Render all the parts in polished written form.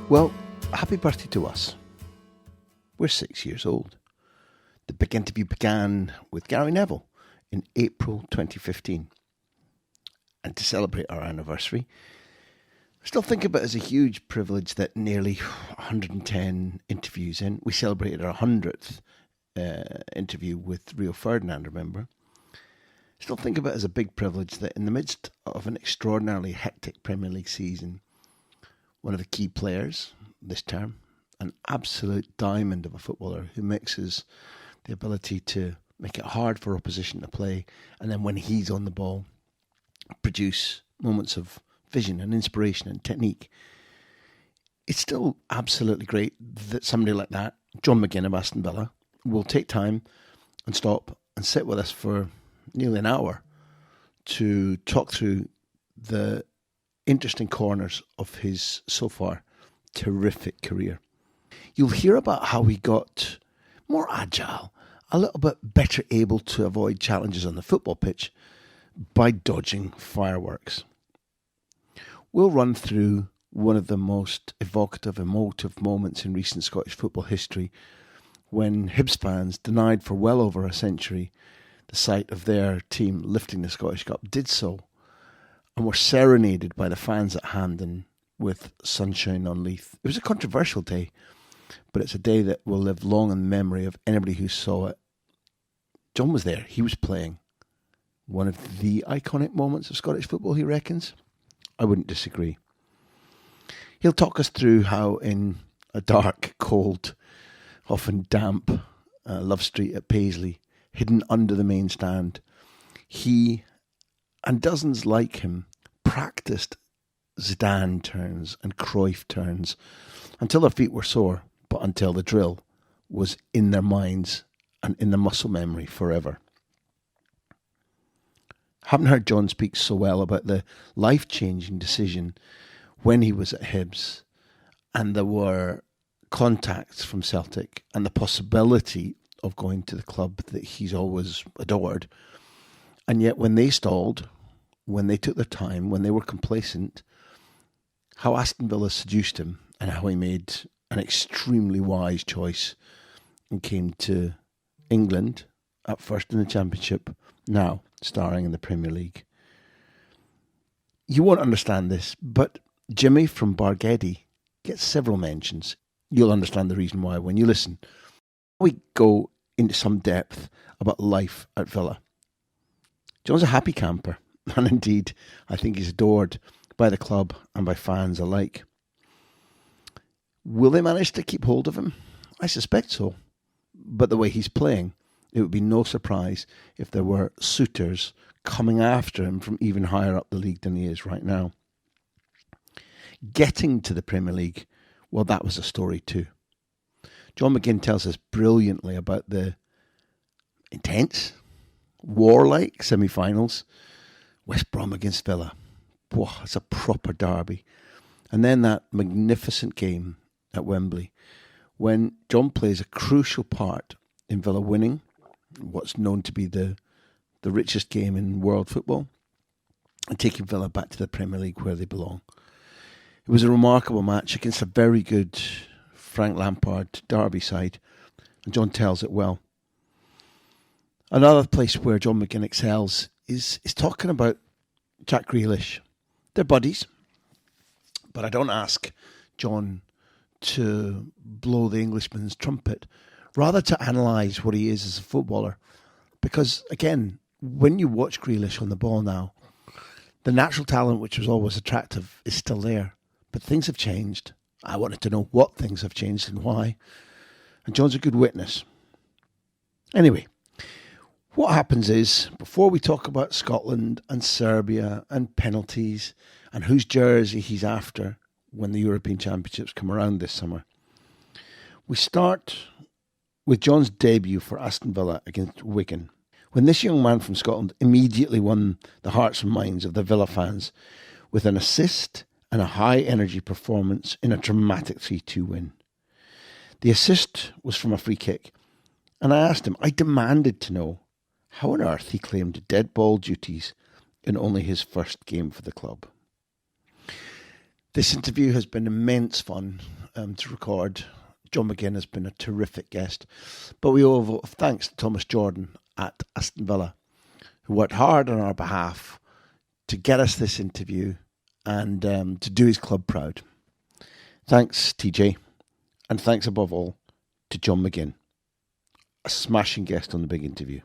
Well, happy birthday to us. We're 6 years old. The big interview began with Gary Neville in April 2015. And to celebrate our anniversary, I still think of it as a huge privilege that nearly 110 interviews in, we celebrated our 100th interview with Rio Ferdinand, remember? Still think of it as a big privilege that in the midst of an extraordinarily hectic Premier League season, one of the key players this term, an absolute diamond of a footballer who mixes the ability to make it hard for opposition to play, and then when he's on the ball, produce moments of vision and inspiration and technique. It's still absolutely great that somebody like that, John McGinn of Aston Villa, will take time and stop and sit with us for nearly an hour to talk through the interesting corners of his so far terrific career. You'll hear about how he got more agile, a little bit better able to avoid challenges on the football pitch by dodging fireworks. We'll run through one of the most evocative, emotive moments in recent Scottish football history when Hibs fans, denied for well over a century the sight of their team lifting the Scottish Cup, did so and were serenaded by the fans at Hampden with sunshine on Leith. It was a controversial day, but it's a day that will live long in the memory of anybody who saw it. John was there. He was playing. One of the iconic moments of Scottish football, he reckons. I wouldn't disagree. He'll talk us through how in a dark, cold, often damp Love Street at Paisley, hidden under the main stand, he and dozens like him practiced Zidane turns and Cruyff turns until their feet were sore, but until the drill was in their minds and in the muscle memory forever. Haven't heard John speak so well about the life-changing decision when he was at Hibs and there were contacts from Celtic and the possibility of going to the club that he's always adored. And yet when they stalled, when they took their time, when they were complacent, how Aston Villa seduced him and how he made an extremely wise choice and came to England, at first in the Championship, now starring in the Premier League. You won't understand this, but Jimmy from Bargedi gets several mentions. You'll understand the reason why when you listen. We go into some depth about life at Villa. John's a happy camper, and indeed, I think he's adored by the club and by fans alike. Will they manage to keep hold of him? I suspect so. But the way he's playing, it would be no surprise if there were suitors coming after him from even higher up the league than he is right now. Getting to the Premier League, well, that was a story too. John McGinn tells us brilliantly about the intense, warlike semi-finals. West Brom against Villa. Whoa, it's a proper derby. And then that magnificent game at Wembley when John plays a crucial part in Villa winning what's known to be the richest game in world football and taking Villa back to the Premier League where they belong. It was a remarkable match against a very good Frank Lampard derby side, and John tells it well. Another place where John McGinn excels is talking about Jack Grealish. They're buddies, but I don't ask John to blow the Englishman's trumpet, rather to analyse what he is as a footballer. Because, again, when you watch Grealish on the ball now, the natural talent, which was always attractive, is still there. But things have changed. I wanted to know what things have changed and why. And John's a good witness. Anyway, what happens is, before we talk about Scotland and Serbia and penalties and whose jersey he's after when the European Championships come around this summer, we start with John's debut for Aston Villa against Wigan, when this young man from Scotland immediately won the hearts and minds of the Villa fans with an assist and a high-energy performance in a dramatic 3-2 win. The assist was from a free kick, and I asked him, I demanded to know how on earth he claimed dead ball duties in only his first game for the club. This interview has been immense fun to record. John McGinn has been a terrific guest, but we owe a vote of thanks to Thomas Jordan at Aston Villa, who worked hard on our behalf to get us this interview and to do his club proud. Thanks, TJ, and thanks above all to John McGinn, a smashing guest on the big interview.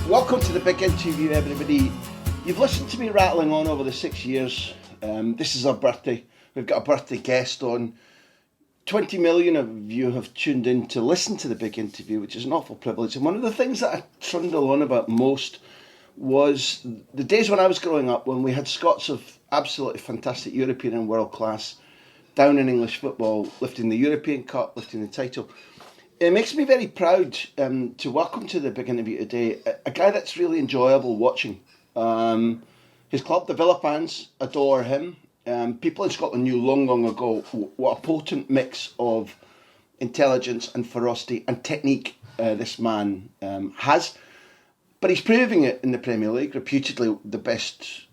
Welcome to the big interview, everybody. You've listened to me rattling on over the 6 years. This is our birthday. We've got a birthday guest on. 20 million of you have tuned in to listen to the big interview, which is an awful privilege. And one of the things that I trundle on about most was the days when I was growing up, when we had Scots of absolutely fantastic European and world class down in English football, lifting the European Cup, lifting the title. It makes me very proud to welcome to the big interview today a guy that's really enjoyable watching. His club, the Villa fans, adore him. People in Scotland knew long, long ago what a potent mix of intelligence and ferocity and technique this man has. But he's proving it in the Premier League, reputedly the best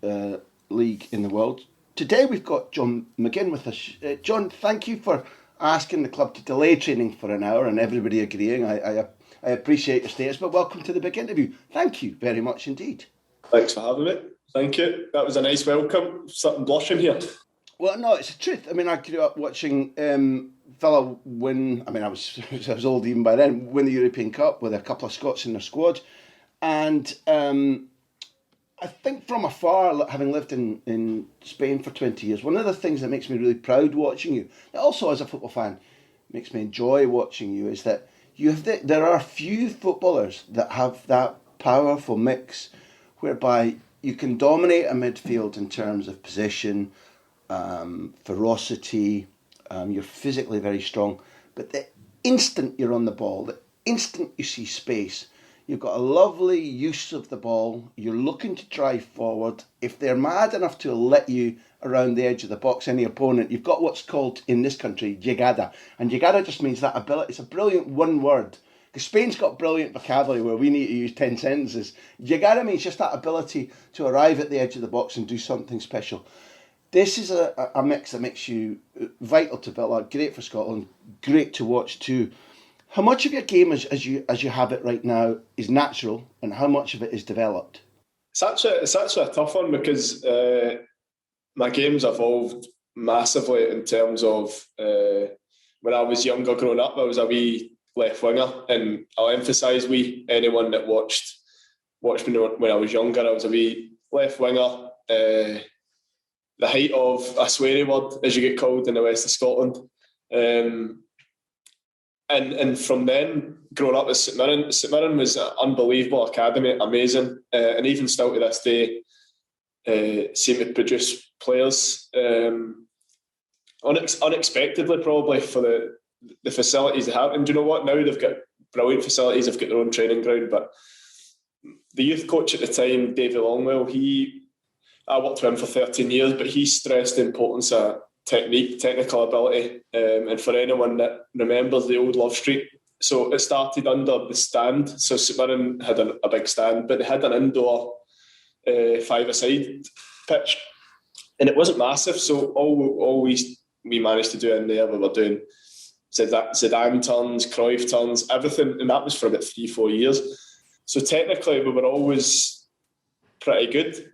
league in the world. Today we've got John McGinn with us. John, thank you for asking the club to delay training for an hour and everybody agreeing. I appreciate your status, but welcome to the big interview. Thank you very much indeed. Thanks for having me. Thank you. That was a nice welcome. Something blushing here. Well, no, it's the truth. I mean, I grew up watching Villa win. I mean, I was old even by then. Win the European Cup with a couple of Scots in their squad, and I think from afar, having lived in Spain for 20 years, one of the things that makes me really proud watching you, also as a football fan, makes me enjoy watching you, is that there are few footballers that have that powerful mix whereby you can dominate a midfield in terms of position, ferocity, you're physically very strong, but the instant you're on the ball, the instant you see space, you've got a lovely use of the ball, you're looking to drive forward. If they're mad enough to let you around the edge of the box, any opponent, you've got what's called in this country, llegada. And llegada just means that ability. It's a brilliant one word. Because Spain's got brilliant vocabulary where we need to use 10 sentences. Llegada means just that ability to arrive at the edge of the box and do something special. This is a mix that makes you vital to Villa, great for Scotland, great to watch too. How much of your game as you have it right now is natural, and how much of it is developed? It's actually a tough one because my game's evolved massively in terms of when I was younger growing up, I was a wee left winger, and I'll emphasise anyone that watched me when I was younger, I was a wee left winger, the height of a sweary word, as you get called in the west of Scotland. And from then, growing up at St Mirren was an unbelievable academy, amazing, and even still to this day, seem to produce players unexpectedly, probably for the facilities they have. And do you know what? Now they've got brilliant facilities. They've got their own training ground. But the youth coach at the time, Davy Longwell, I worked with him for 13 years, but he stressed the importance of technique, technical ability, and for anyone that remembers the old Love Street, so it started under the stand. So St Mirren had a big stand, but they had an indoor five-a-side pitch, and it wasn't massive. So all we managed to do in there, we were doing Zidane turns, Cruyff turns, everything, and that was for about 3-4 years. So technically, we were always pretty good.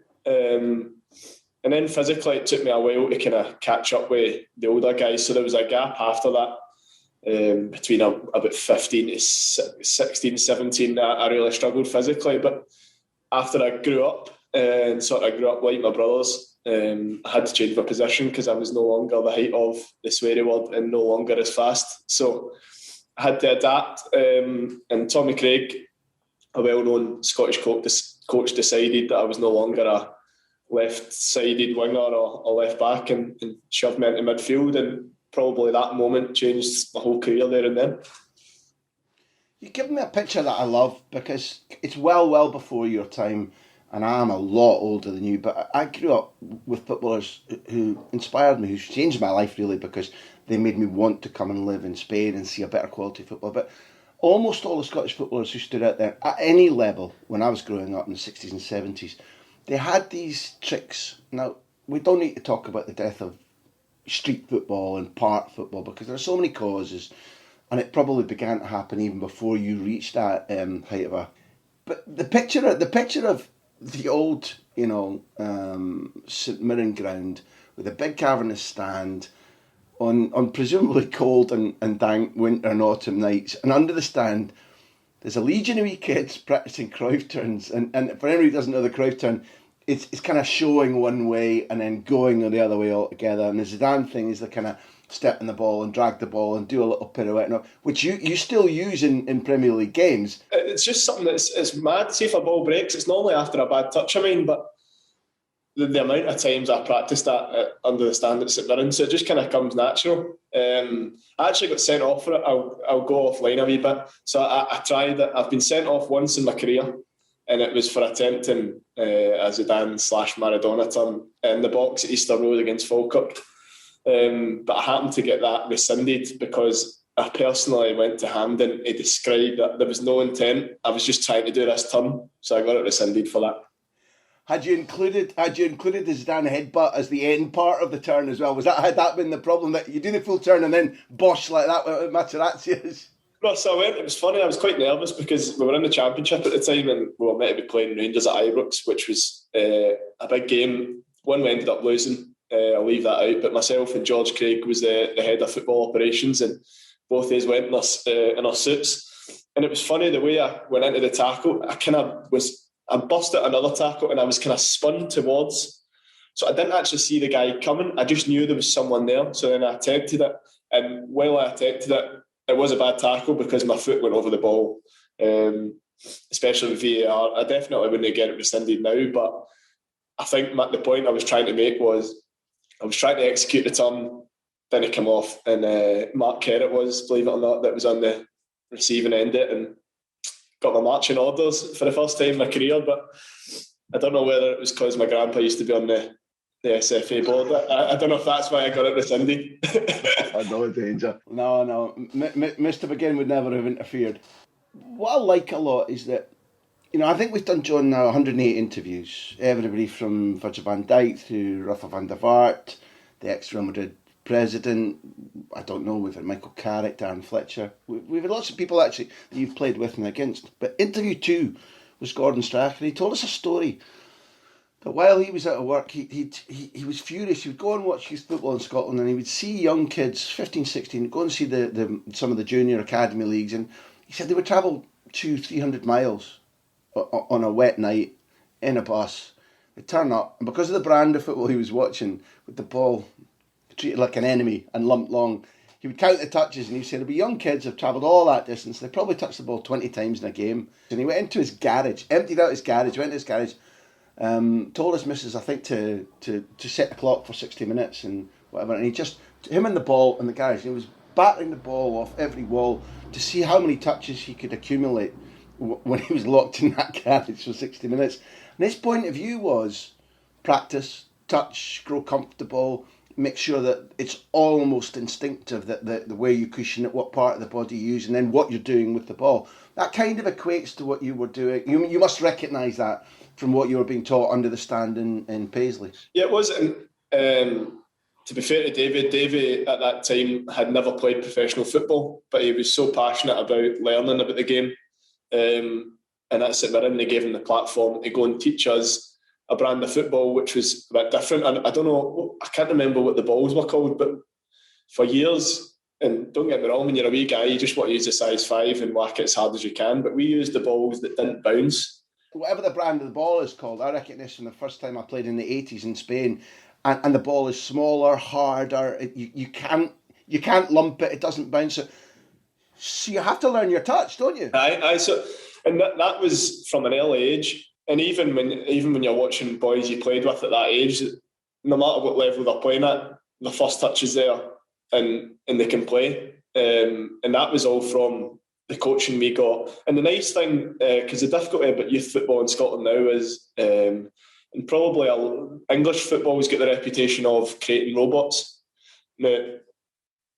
And then physically, it took me a while to kind of catch up with the older guys. So there was a gap after that, between about 15 to 16, 17, I really struggled physically. But after I grew up and sort of grew up like my brothers, I had to change my position because I was no longer the height of the sweary word and no longer as fast. So I had to adapt. And Tommy Craig, a well-known Scottish coach, decided that I was no longer a left-sided winger or left back and shoved me into midfield, and probably that moment changed my whole career there and then. You've given me a picture that I love because it's well before your time, and I'm a lot older than you, but I grew up with footballers who inspired me, who changed my life really, because they made me want to come and live in Spain and see a better quality football. But almost all the Scottish footballers who stood out there at any level when I was growing up in the 60s and 70s, they had these tricks. Now, we don't need to talk about the death of street football and park football because there are so many causes, and it probably began to happen even before you reached that height of a... But the picture of the old, St Mirren ground with a big cavernous stand on presumably cold and dank winter and autumn nights, and under the stand there's a legion of wee kids practising Cruyff turns, and for anyone who doesn't know the Cruyff turn, it's kind of showing one way and then going the other way altogether, and the Zidane thing is the kind of step in the ball and drag the ball and do a little pirouette, which you still use in Premier League games. It's just something it's mad. See if a ball breaks, it's normally after a bad touch, but the amount of times I practiced that under the stand at St Mirren, so it just kind of comes natural. I actually got sent off for it. I'll go offline a wee bit. So I tried it. I've been sent off once in my career, and it was for attempting a Zidane/Maradona turn in the box at Easter Road against Falkirk. But I happened to get that rescinded because I personally went to Hampden to describe that there was no intent. I was just trying to do this turn, so I got it rescinded for that. Had you included the Zidane headbutt as the end part of the turn as well? Had that been the problem, that you do the full turn and then bosh like that with Materazzi's? No, so I went. It was funny. I was quite nervous because we were in the Championship at the time and we were meant to be playing Rangers at Ibrox, which was a big game. One we ended up losing. I'll leave that out. But myself and George Craig was the head of football operations, and both of us went in our suits. And it was funny the way I went into the tackle. I busted another tackle and I was kind of spun towards. So I didn't actually see the guy coming. I just knew there was someone there. So then I attempted it. And while I attempted it, it was a bad tackle because my foot went over the ball, especially with VAR. I definitely wouldn't get it rescinded now, but I think the point I was trying to make was I was trying to execute the turn, then it came off. And Mark Kerrett was, believe it or not, that was on the receiving end of it, and got my marching orders for the first time in my career. But I don't know whether it was because my grandpa used to be on the SFA board. I don't know if that's why I got it rescinded. No danger. No. Mr. McGinn would never have interfered. What I like a lot is that, I think we've done, John, now 108 interviews. Everybody from Virgil van Dijk to Rafa van der Vaart, the ex-Real Madrid president, I don't know, we've had Michael Carrick, Darren Fletcher. We've had lots of people actually that you've played with and against. But interview 2 was Gordon Strachan. He told us a story that while he was out of work, he was furious. He would go and watch youth football in Scotland and he would see young kids, 15, 16, go and see some of the junior academy leagues, and he said they would travel 200-300 miles on a wet night in a bus. They'd turn up, and because of the brand of football he was watching, with the ball treated like an enemy and lumped long, he would count the touches and he'd say there'd be young kids who've travelled all that distance, they probably touched the ball 20 times in a game. And he went into his garage, emptied out his garage, went to his garage, told his missus, I think, to set the clock for 60 minutes and whatever, and him and the ball in the garage, and he was battering the ball off every wall to see how many touches he could accumulate when he was locked in that garage for 60 minutes. And his point of view was practice, touch, grow comfortable, make sure that it's almost instinctive, that the way you cushion it, what part of the body you use, and then what you're doing with the ball. That kind of equates to what you were doing. You must recognise that from what you were being taught under the stand in Paisley. Yeah, it was. And to be fair to Davey at that time had never played professional football, but he was so passionate about learning about the game. And at St Mirren, they gave him the platform to go and teach us a brand of football which was a bit different. And I don't know, I can't remember what the balls were called, but for years, and don't get me wrong, when you're a wee guy, you just want to use a size 5 and whack it as hard as you can, but we used the balls that didn't bounce. Whatever the brand of the ball is called, I reckon this from the first time I played in the 80s in Spain, and the ball is smaller, harder, you can't lump it, it doesn't bounce. So you have to learn your touch, don't you? And that was from an early age. And even when you're watching boys you played with at that age, no matter what level they're playing at, the first touch is there and they can play. And that was all from the coaching we got. And the nice thing, because the difficulty about youth football in Scotland now is, and probably English football's got the reputation of creating robots. Now,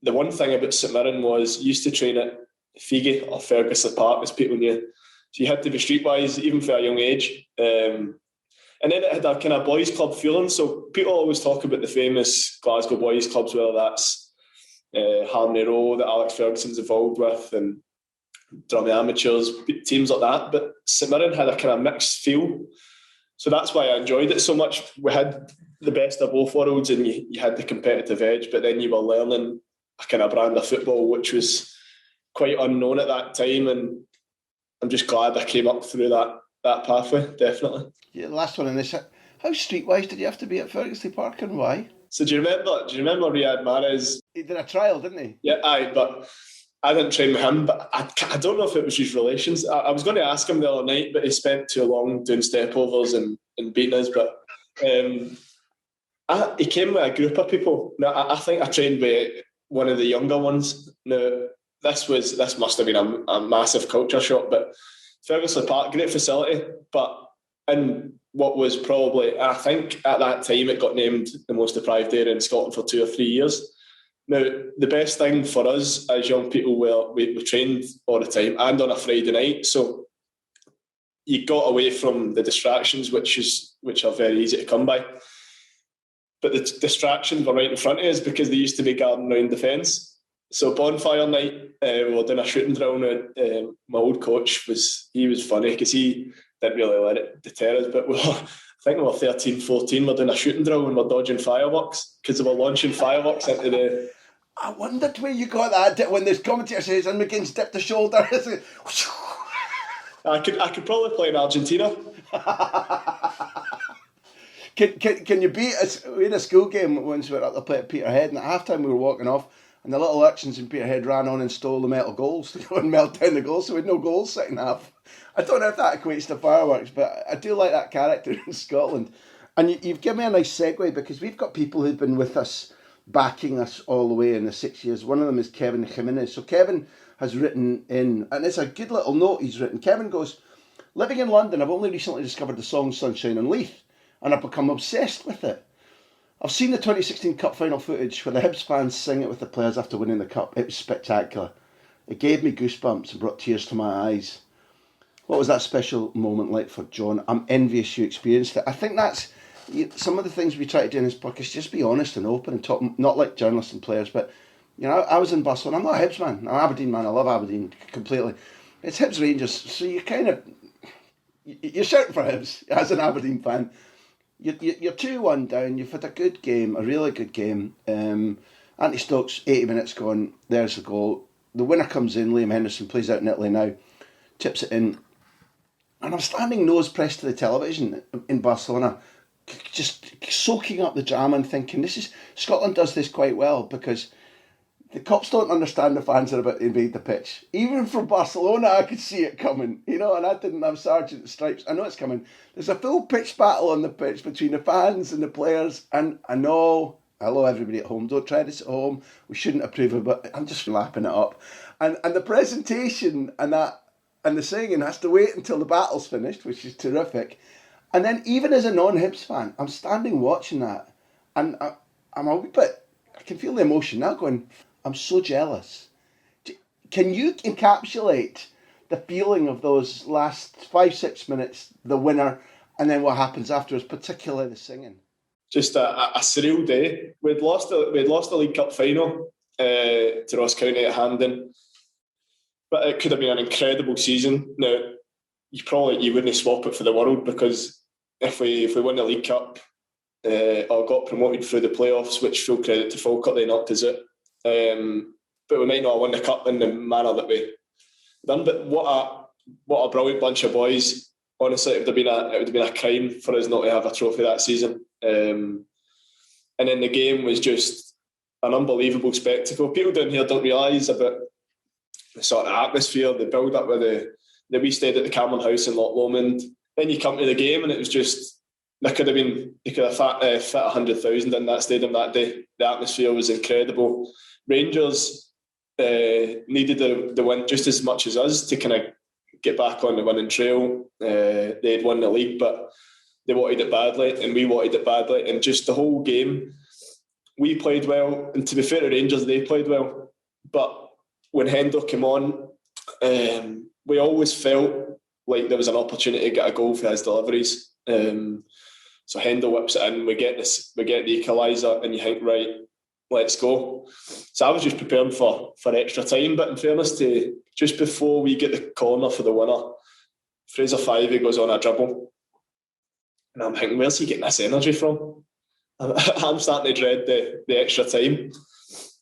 the one thing about St Mirren was you used to train at Figgy or Ferguslie Park, as people knew. So you had to be streetwise, even for a young age. And then it had a kind of boys' club feeling. So people always talk about the famous Glasgow boys' clubs, whether that's Harmony Row that Alex Ferguson's involved with, and Drummy Amateurs, teams like that. But St Mirren had a kind of mixed feel. So that's why I enjoyed it so much. We had the best of both worlds, and you had the competitive edge, but then you were learning a kind of brand of football which was quite unknown at that time, and I'm just glad I came up through that pathway, definitely. Yeah, the last one in this. How streetwise did you have to be at Ferguslie Park, and why? So do you remember Riyad Mahrez? He did a trial, didn't he? Yeah, but I didn't train with him, but I don't know if it was his relations. I was going to ask him the other night, but he spent too long doing stepovers and beating us. But he came with a group of people. Now, I think I trained with one of the younger ones. Now, this must have been a massive culture shock. But Ferguslie Park, great facility, but in what was probably, I think at that time it got named the most deprived area in Scotland for 2 or 3 years. Now, the best thing for us as young people, we trained all the time and on a Friday night, so you got away from the distractions, which are very easy to come by. But the distractions were right in front of us because they used to be guarding round the fence. So bonfire night, we were doing a shooting drill. My old coach was funny because he didn't really let it deter us, but I think we were 13, 14, we're doing a shooting drill and we're dodging fireworks because they were launching fireworks into the... I wondered where you got that when this commentator says, and McGinn's dipped the shoulder. I could probably play in Argentina. Can you beat us? We had a school game once we were up to play at Peterhead, and at half time we were walking off, and the little urchins in Peterhead ran on and stole the metal goals to go and melt down the goals, so we had no goals second half. I don't know if that equates to fireworks, but I do like that character in Scotland. And you've given me a nice segue, because we've got people who've been with us, backing us all the way in the 6 years. One of them is Kevin Jimenez. So Kevin has written in, and it's a good little note he's written. Kevin goes, living in London, I've only recently discovered the song Sunshine on Leith, and I've become obsessed with it. I've seen the 2016 Cup final footage where the Hibs fans sing it with the players after winning the Cup. It was spectacular. It gave me goosebumps and brought tears to my eyes. What was that special moment like for John? I'm envious you experienced it. I think that's some of the things we try to do in this podcast, just be honest and open and talk, not like journalists and players, but I was in Barcelona. I'm not a Hibs man. I'm an Aberdeen man. I love Aberdeen completely. It's Hibs Rangers, so you're shouting for Hibs as an Aberdeen fan. You're 2-1 down. You've had a good game, a really good game. Andy Stokes, 80 minutes gone. There's the goal. The winner comes in. Liam Henderson plays out in Italy now, tips it in. And I'm standing nose pressed to the television in Barcelona, just soaking up the drama and thinking, Scotland does this quite well, because the cops don't understand the fans are about to invade the pitch. Even from Barcelona, I could see it coming, and I didn't have Sergeant Stripes. I know it's coming. There's a full pitch battle on the pitch between the fans and the players, and I know, hello everybody at home, don't try this at home, we shouldn't approve of it, but I'm just lapping it up. And the presentation and the singing has to wait until the battle's finished, which is terrific. And then even as a non-Hibs fan, I'm standing watching that, and I'm a wee bit, I can feel the emotion now going, I'm so jealous. Can you encapsulate the feeling of those last 5-6 minutes, the winner, and then what happens afterwards, particularly the singing? Just a surreal day. We'd lost the League Cup final to Ross County at Hampden, but it could have been an incredible season. Now, you wouldn't swap it for the world, because if we won the League Cup or got promoted through the playoffs, which full credit to Falkirk, they knocked us out. But we might not have won the cup in the manner that we done. But what a brilliant bunch of boys. Honestly, it would have been a crime for us not to have a trophy that season. And then the game was just an unbelievable spectacle. People down here don't realise about the sort of atmosphere, the build up with we stayed at the Cameron House in Loch Lomond. Then you come to the game and it was just, they could have fit 100,000 in that stadium that day. The atmosphere was incredible. Rangers needed the win just as much as us to kind of get back on the winning trail. They had won the league, but they wanted it badly, and we wanted it badly. And just the whole game, we played well. And to be fair to Rangers, they played well. But when Hendo came on, we always felt like there was an opportunity to get a goal for his deliveries. So Hendel whips it in, we get the equaliser, and you think, right, let's go. So I was just preparing for extra time, but in fairness to just before we get the corner for the winner, Fraser Fivey goes on a dribble, and I'm thinking, where's he getting this energy from? I'm starting to dread the extra time.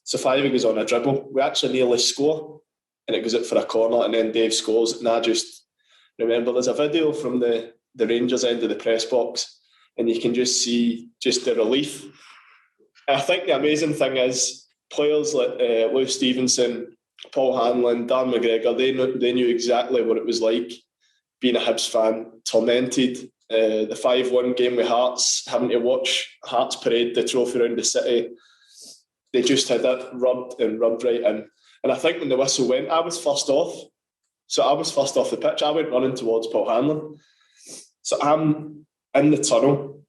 So Fivey goes on a dribble, we actually nearly score, and it goes out for a corner, and then Dave scores. And I just remember there's a video from the Rangers end of the press box, and you can just see just the relief. And I think the amazing thing is players like Lou Stevenson, Paul Hanlon, Dan McGregor, they knew exactly what it was like being a Hibs fan, tormented. The 5-1 game with Hearts, having to watch Hearts parade the trophy around the city. They just had it rubbed right in. And I think when the whistle went, I was first off. So I was first off the pitch. I went running towards Paul Hanlon. So I'm in the tunnel,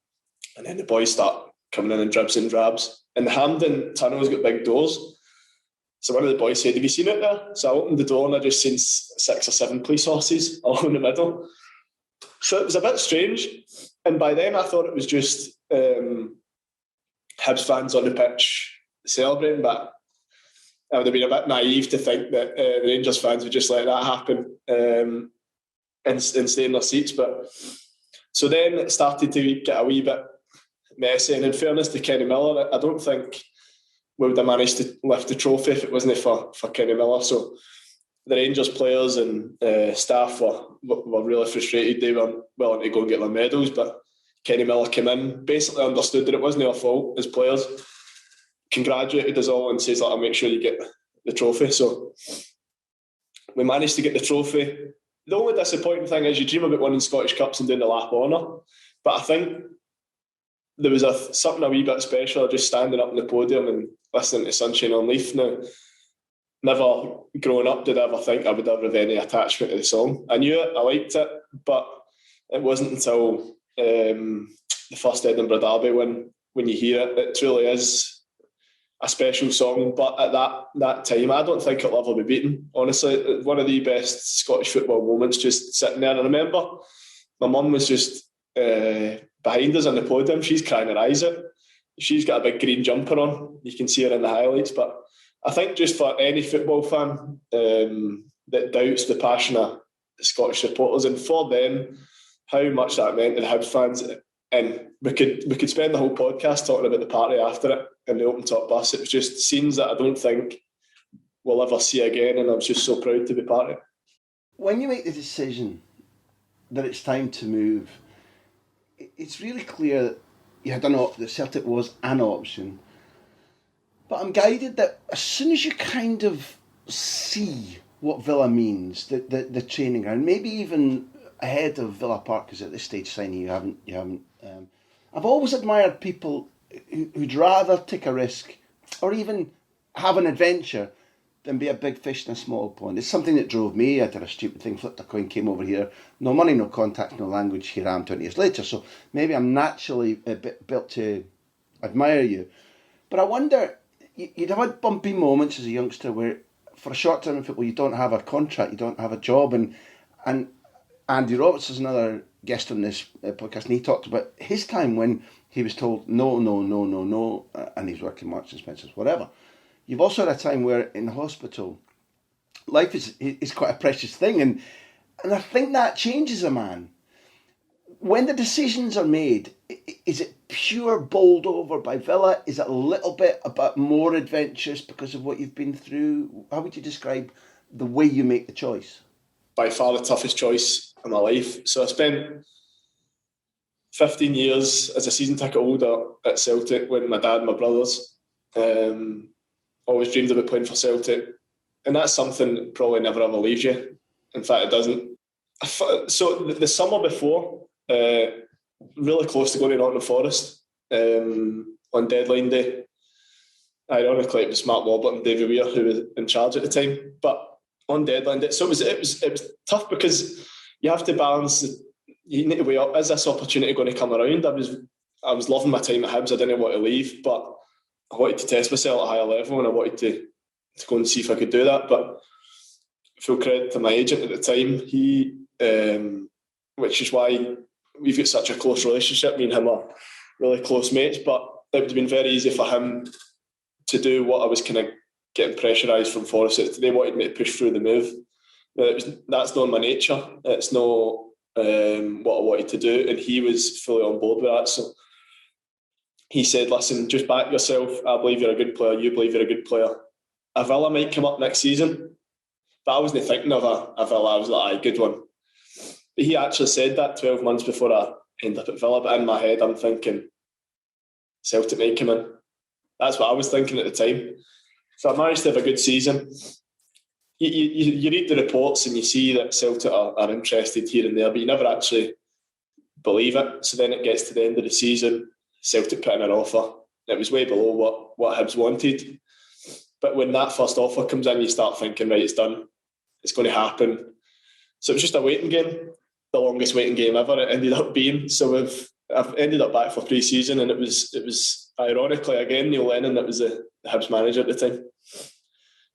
and then the boys start coming in dribs and drabs. And the Hampden tunnel's got big doors. So one of the boys said, have you seen it there? So I opened the door, and I just seen 6 or 7 police horses all in the middle. So it was a bit strange. And by then I thought it was just Hibs fans on the pitch celebrating, but I would have been a bit naive to think that the Rangers fans would just let that happen and stay in their seats. But so then it started to get a wee bit messy. And in fairness to Kenny Miller, I don't think we would have managed to lift the trophy if it wasn't for Kenny Miller. So the Rangers players and staff were really frustrated. They weren't willing to go and get their medals, but Kenny Miller came in, basically understood that it wasn't our fault as players, congratulated us all and says, I'll make sure you get the trophy. So we managed to get the trophy. The only disappointing thing is you dream about winning Scottish Cups and doing the lap honour, but I think there was something a wee bit special just standing up on the podium and listening to Sunshine on Leith. Now, never growing up did I ever think I would ever have any attachment to the song. I knew it, I liked it, but it wasn't until the first Edinburgh Derby when you hear it, it truly is a special song. But at that time, I don't think it'll ever be beaten. Honestly, one of the best Scottish football moments, just sitting there. And I remember my mum was just behind us on the podium. She's crying her eyes out. She's got a big green jumper on. You can see her in the highlights. But I think just for any football fan that doubts the passion of Scottish supporters, and for them, how much that meant to the Hibs fans. And we could spend the whole podcast talking about the party after it in the open top bus. It was just scenes that I don't think we'll ever see again, and I was just so proud to be part of it. When you make the decision that it's time to move, it's really clear that you had that Celtic was an option. But I'm guided that as soon as you kind of see what Villa means, the training ground, maybe even ahead of Villa Park, because at this stage signing you haven't. I've always admired people who'd rather take a risk or even have an adventure than be a big fish in a small pond. It's something that drove me. I did a stupid thing, flipped a coin, came over here. No money, no contact, no language. Here I am 20 years later. So maybe I'm naturally a bit built to admire you. But I wonder, you'd have had bumpy moments as a youngster where for a short term in football you don't have a contract, you don't have a job. And Andy Roberts is another guest on this podcast, and he talked about his time when he was told no, and he's working Marks and Spencer's, whatever. You've also had a time where in the hospital, life is quite a precious thing, and I think that changes a man. When the decisions are made, is it pure bowled over by Villa? Is it a little bit about more adventurous because of what you've been through? How would you describe the way you make the choice? By far the toughest choice in my life. So I spent 15 years as a season ticket holder at Celtic with my dad and my brothers. Always dreamed about playing for Celtic. And that's something that probably never ever leaves you. In fact, it doesn't. So the summer before, really close to going to Nottingham Forest on deadline day. Ironically, it was Mark Wobblett and David Weir who was in charge at the time. But on deadline day, so it was tough because you have to balance. You need to weigh up, is this opportunity going to come around? I was loving my time at Hibs. I didn't want to leave, but I wanted to test myself at a higher level, and I wanted to go and see if I could do that. But full credit to my agent at the time. He, which is why we've got such a close relationship. Me and him are really close mates, but it would have been very easy for him to do what I was kind of getting pressurised from Forest. They wanted me to push through the move. That's not my nature. It's not what I wanted to do, and he was fully on board with that. So he said, listen, just back yourself. I believe you're a good player. You believe you're a good player. A Villa might come up next season, but I wasn't thinking of a Villa. I was like, aye, good one. But he actually said that 12 months before I ended up at Villa. But in my head, I'm thinking, Celtic might come in. That's what I was thinking at the time. So I managed to have a good season. You read the reports and you see that Celtic are interested here and there, but you never actually believe it. So then it gets to the end of the season, Celtic put in an offer. It was way below what Hibs wanted. But when that first offer comes in, you start thinking, right, it's done. It's going to happen. So it was just a waiting game, the longest waiting game ever it ended up being. So I've ended up back for pre-season, and it was ironically, again, Neil Lennon that was the Hibs manager at the time.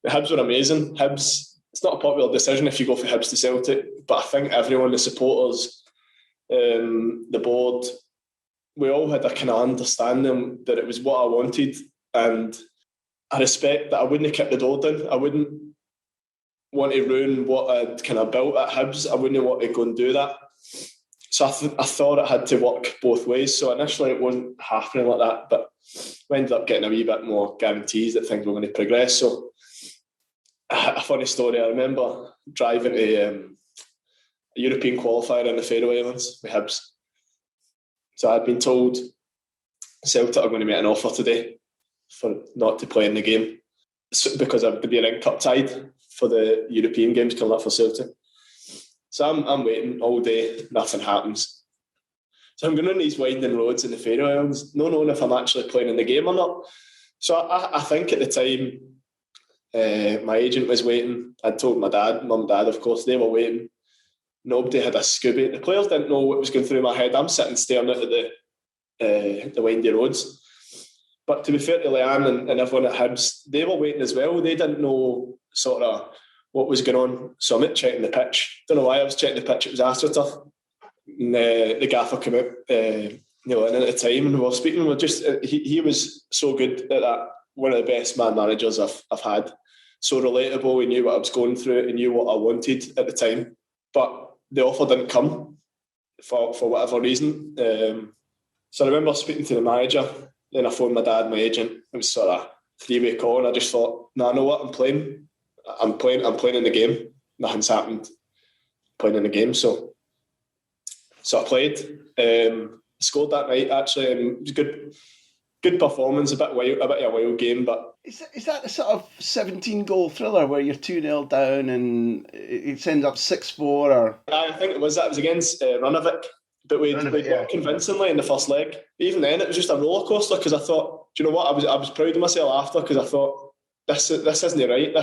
The Hibs were amazing. Hibs, it's not a popular decision if you go for Hibs to Celtic, but I think everyone, the supporters, the board, we all had a kind of understanding that it was what I wanted, and I respect that I wouldn't have kept the door down. I wouldn't want to ruin what I'd kind of built at Hibs. I wouldn't want to go and do that. So I thought it had to work both ways. So initially it wasn't happening like that, but we ended up getting a wee bit more guarantees that things were going to progress. So a funny story, I remember driving to a European qualifier in the Faroe Islands with Hibs. So I'd been told Celtic are going to make an offer today for not to play in the game because I'd be in cup tied for the European games coming up for Celtic. So I'm waiting all day, nothing happens. So I'm going on these winding roads in the Faroe Islands, not knowing if I'm actually playing in the game or not. So I think at the time, my agent was waiting. I'd told my dad, mum and dad, of course, they were waiting. Nobody had a Scooby. The players didn't know what was going through my head. I'm sitting staring out at the windy roads. But to be fair to Leanne and everyone at Hibs, they were waiting as well. They didn't know sort of what was going on. So I'm out checking the pitch. Don't know why I was checking the pitch. It was AstroTurf. And the gaffer came out, and at the time, and we were speaking. We were just he was so good at that. One of the best man managers I've had. So relatable. He knew what I was going through. He knew what I wanted at the time. But the offer didn't come for whatever reason. So I remember speaking to the manager. Then I phoned my dad, my agent. It was sort of a three-way call, and I just thought, no, I know what I'm playing. I'm playing in the game. Nothing's happened. Playing in the game, so I played. Scored that night actually, and it was good performance. A bit of a wild game, but is that the sort of 17-goal thriller where you're 2-0 down and it ends up 6-4? Or I think it was that. It was against Runavik. But we won convincingly in the first leg. Even then, it was just a roller coaster because I thought, do you know what? I was proud of myself after because I thought this isn't right.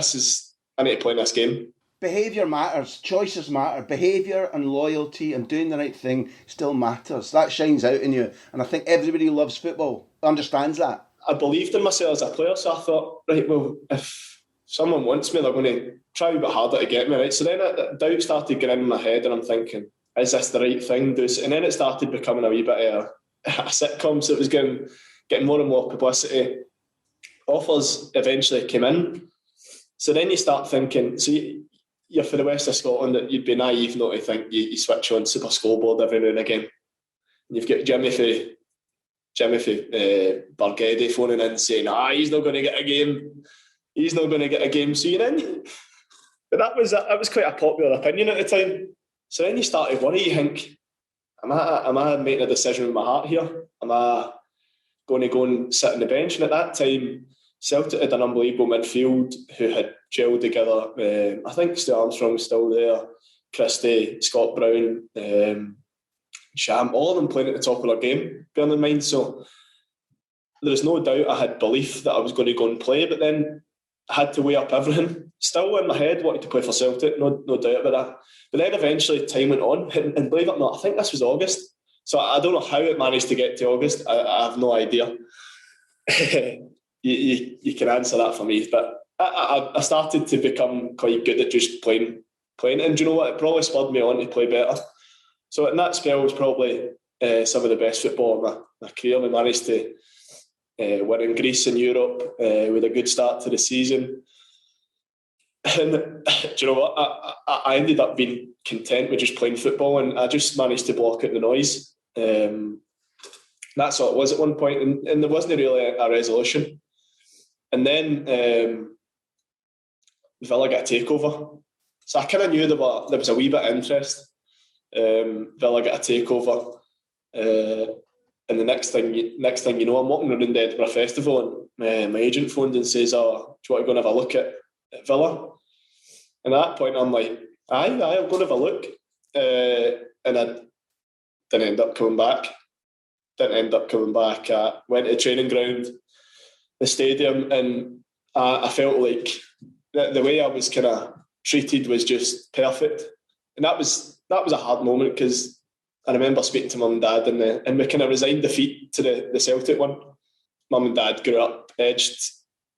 I need to play in this game. Behaviour matters. Choices matter. Behaviour and loyalty and doing the right thing still matters. That shines out in you, and I think everybody who loves football understands that. I believed in myself as a player, so I thought, right, well, if someone wants me, they're going to try a bit harder to get me, right? So then doubt started getting in my head, and I'm thinking, is this the right thing? And then it started becoming a wee bit of a sitcom, so it was getting more and more publicity. Offers eventually came in. So then you start thinking, so you're for the West of Scotland, that you'd be naive not to think you switch on Super Scoreboard every now and again. And you've got Jimmy Bargedi phoning in saying, he's not going to get a game. He's not going to get a game. So you're in. But that was quite a popular opinion at the time. So then you start to worry. You think, am I making a decision with my heart here? Am I going to go and sit on the bench? And at that time, Celtic had an unbelievable midfield who had gelled together. I think Stu Armstrong was still there, Christie, Scott Brown, Sham, all of them playing at the top of their game, bearing in mind. So there's no doubt I had belief that I was going to go and play, but then I had to weigh up everything. Still in my head, wanted to play for Celtic, no doubt about that. But then eventually time went on, and believe it or not, I think this was August. So I don't know how it managed to get to August. I have no idea. You can answer that for me. But I started to become quite good at just playing. And do you know what? It probably spurred me on to play better. So in that spell was probably some of the best football of my career. We managed to win in Greece and Europe with a good start to the season. And do you know what? I ended up being content with just playing football, and I just managed to block out the noise. That's all it was at one point, and there wasn't really a resolution. And then Villa got a takeover. So I kind of knew there was a wee bit of interest. Villa got a takeover. And the next thing you know, I'm walking around the Edinburgh Festival, and my agent phoned and says, "Oh, do you want to go and have a look at Villa?" And at that point, I'm like, aye, I'll go and have a look. And I didn't end up coming back. I went to the training ground, the stadium, and I felt like the way I was kind of treated was just perfect. And that was a hard moment, because I remember speaking to Mum and Dad, and we kind of resigned defeat to the Celtic one. Mum and Dad grew up edged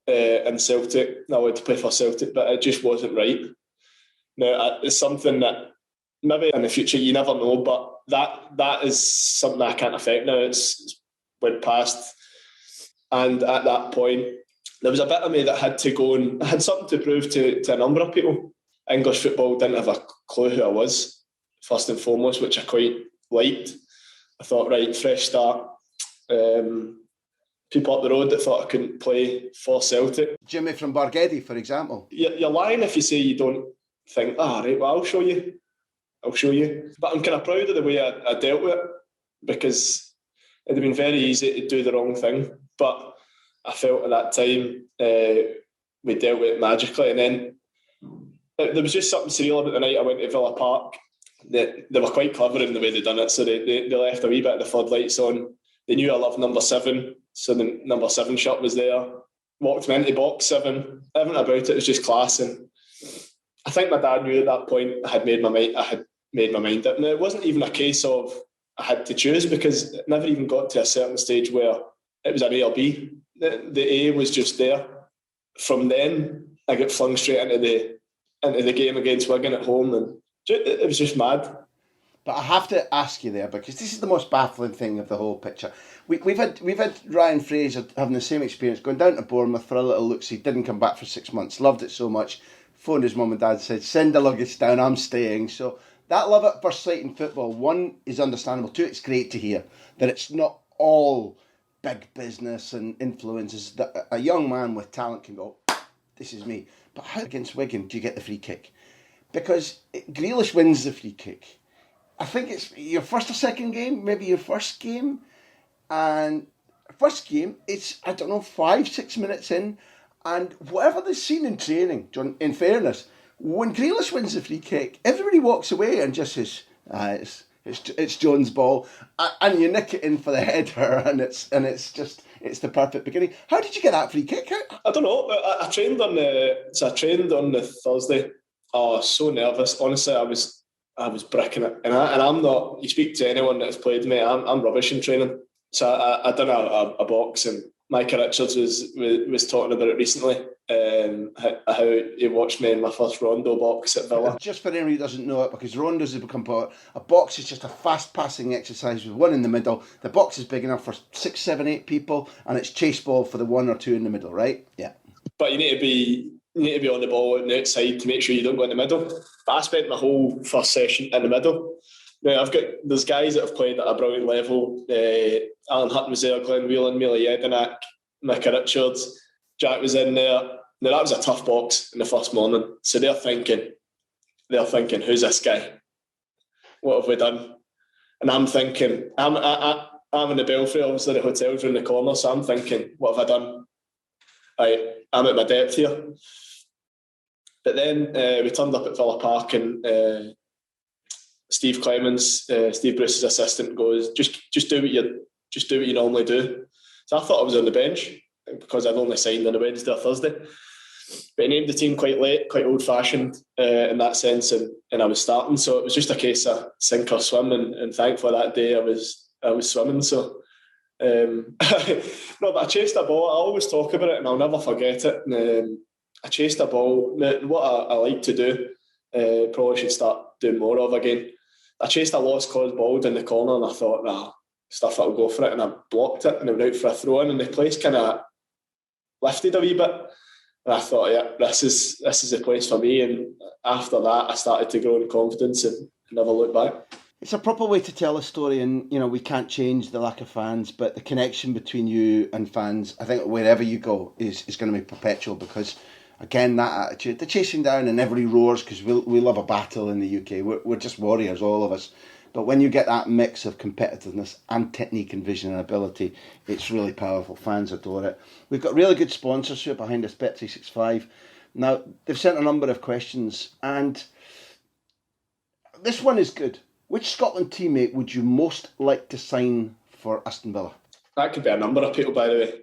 in Celtic. I wanted to play for Celtic, but it just wasn't right. Now, it's something that maybe in the future you never know, but that is something I can't affect now. It's went past. And at that point, there was a bit of me that had to go, and I had something to prove to a number of people. English football didn't have a clue who I was, first and foremost, which I quite liked. I thought, right, fresh start. People up the road that thought I couldn't play for Celtic. Jimmy from Bargedi, for example. You're lying if you say you don't think, right, well, I'll show you. But I'm kind of proud of the way I dealt with it, because it'd have been very easy to do the wrong thing. But I felt at that time we dealt with it magically. And then there was just something surreal about the night I went to Villa Park. They were quite clever in the way they done it. So they left a wee bit of the floodlights on. They knew I loved number 7, so the number 7 shirt was there. Walked me into box 7. Everything about it was just class. And I think my dad knew at that point I had made my mind up. And it wasn't even a case of I had to choose, because it never even got to a certain stage where it was an A or B. The A was just there. From then, I got flung straight into the game against Wigan at home, and it was just mad. But I have to ask you there, because this is the most baffling thing of the whole picture. We've had Ryan Fraser having the same experience, going down to Bournemouth for a little look-see, didn't come back for 6 months, loved it so much, phoned his mum and dad, said, "Send the luggage down, I'm staying." So that love at first sight in football, one, is understandable. Two, it's great to hear that it's not all big business and influences, that a young man with talent can go, "This is me." But how against Wigan do you get the free kick? Because Grealish wins the free kick. I think it's your first or second game, maybe your first game. And first game, it's, 5-6 minutes in. And whatever they've seen in training, John, in fairness, when Grealish wins the free kick, everybody walks away and just says, it's John's ball. And you nick it in for the header, and it's the perfect beginning. How did you get that free kick? I don't know. I trained on the Thursday. Oh, so nervous. Honestly, I was bricking it, and I'm not. You speak to anyone that's played me, I'm rubbish in training. So I done a box, and Micah Richards was talking about it recently. How he watched me in my first rondo box at Villa. Just for anybody who doesn't know it, because rondos have become a box is just a fast passing exercise with one in the middle. The box is big enough for 6, 7, 8 people, and it's chase ball for the 1 or 2 in the middle, right? Yeah. But you need to be on the ball on the outside to make sure you don't go in the middle. But I spent my whole first session in the middle. Now there's guys that have played at a brilliant level. Alan Hutton was there, Glenn Whelan, Mila Jedinak, Micah Richards, Jack was in there. Now that was a tough box in the first morning. So they're thinking, who's this guy? What have we done? And I'm thinking, I'm in the Belfry, obviously the hotel's around the corner, so I'm thinking, what have I done? I'm at my depth here. But then we turned up at Villa Park, and Steve Clemens, Steve Bruce's assistant, goes, just do what you normally do. So I thought I was on the bench, because I'd only signed on a Wednesday or Thursday. But he named the team quite late, quite old-fashioned in that sense, and I was starting. So it was just a case of sink or swim, and thankfully that day I was swimming. So no, but I chased a ball. I always talk about it, and I'll never forget it. And, I chased a ball. What I like to do, probably should start doing more of again. I chased a lost cause ball down the corner and I thought, nah, stuff I'll go for it, and I blocked it and it went out for a throw in, and the place kind of lifted a wee bit. And I thought, yeah, this is the place for me. And after that, I started to grow in confidence and never looked back. It's a proper way to tell a story, and we can't change the lack of fans, but the connection between you and fans, I think wherever you go, is going to be perpetual, because again, that attitude, the chasing down and everybody roars because we love a battle in the UK. We're just warriors, all of us. But when you get that mix of competitiveness and technique and vision and ability, it's really powerful. Fans adore it. We've got really good sponsorship behind us, Bet365. Now, they've sent a number of questions, and this one is good. Which Scotland teammate would you most like to sign for Aston Villa? That could be a number of people, by the way.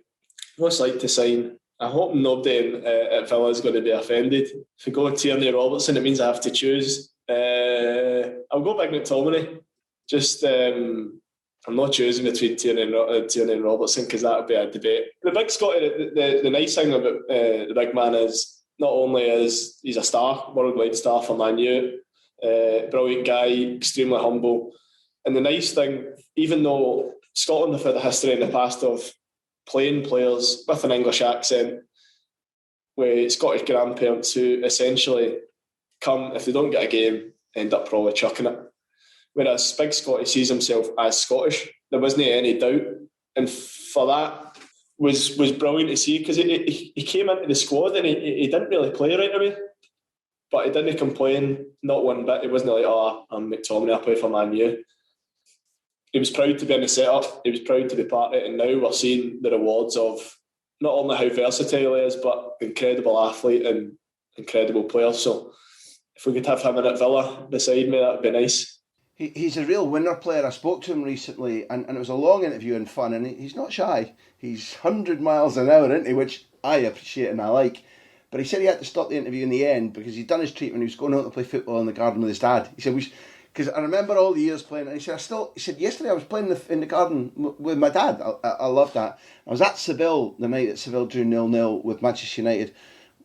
Most like to sign. I hope nobody at Villa is going to be offended. If we go Tierney Robertson, it means I have to choose. I'll go Big McTominay. Just, I'm not choosing between Tierney and Robertson, because that would be a debate. The big Scotty, the nice thing about the big man is not only is he's a star, worldwide star for Man U, brilliant guy, extremely humble. And the nice thing, even though Scotland have had a history in the past of playing players with an English accent, with Scottish grandparents who essentially come, if they don't get a game, end up probably chucking it. Whereas Big Scotty sees himself as Scottish. There wasn't any doubt. And for that was brilliant to see, because he came into the squad and he didn't really play right away. But he didn't complain, not one bit. He wasn't like, I'm McTominay, I play for Man U. He was proud to be in the setup. He was proud to be part of it. And now we're seeing the rewards of not only how versatile he is, but incredible athlete and incredible player. So if we could have him in at Villa beside me, that would be nice. He's a real winner player. I spoke to him recently, and it was a long interview and fun, and he's not shy. He's 100 miles an hour, isn't he? Which I appreciate and I like. But he said he had to stop the interview in the end because he'd done his treatment. He was going out to play football in the garden with his dad. He said, because I remember all the years playing, and he said, yesterday I was playing in the garden with my dad. I love that. I was at Seville the night that Seville drew 0-0 with Manchester United